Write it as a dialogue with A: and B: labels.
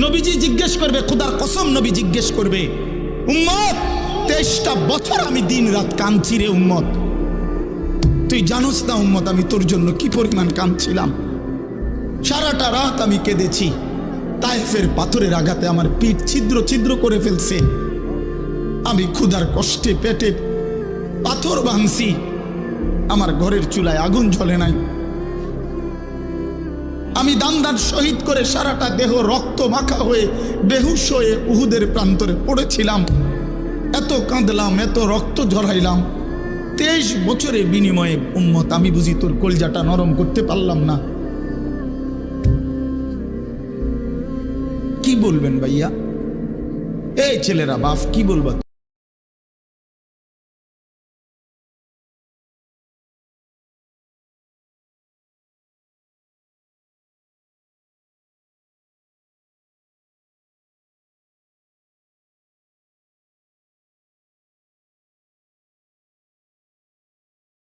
A: নবীজি জিজ্ঞেস করবে, খোদার কসম নবী জিজ্ঞেস করবে, উম্মত 23টা বছর আমি দিন রাত কাঁদছি রে উম্মত, তুই জানোস না উম্মত আমি তোর জন্য কি পরিমাণ কাঁদছিলাম। সারাটা রাত আমি কেঁদেছি, তায়েফের পাথরের আঘাতে আমার পিঠ ছিদ্র ছিদ্র করে ফেলছে, আমি ক্ষুধার কষ্টে পেটে পাথর ভাঙছি, আমার ঘরের চুলায় আগুন জ্বলে নাই, আমি দান শহীদ করে সারাটা দেহ রক্ত মাখা হয়ে বেহুশ হয়ে উহুদের প্রান্তরে পড়েছিলাম, এত কাঁদলাম, এত রক্ত ঝরাইলাম, 23 বছরের বিনিময়ে উম্মত আমি বুঝি তোর কলজাটা নরম করতে পারলাম না। কি বলবেন ভাইয়া? এই ছেলেরা বাপ কি বলবা?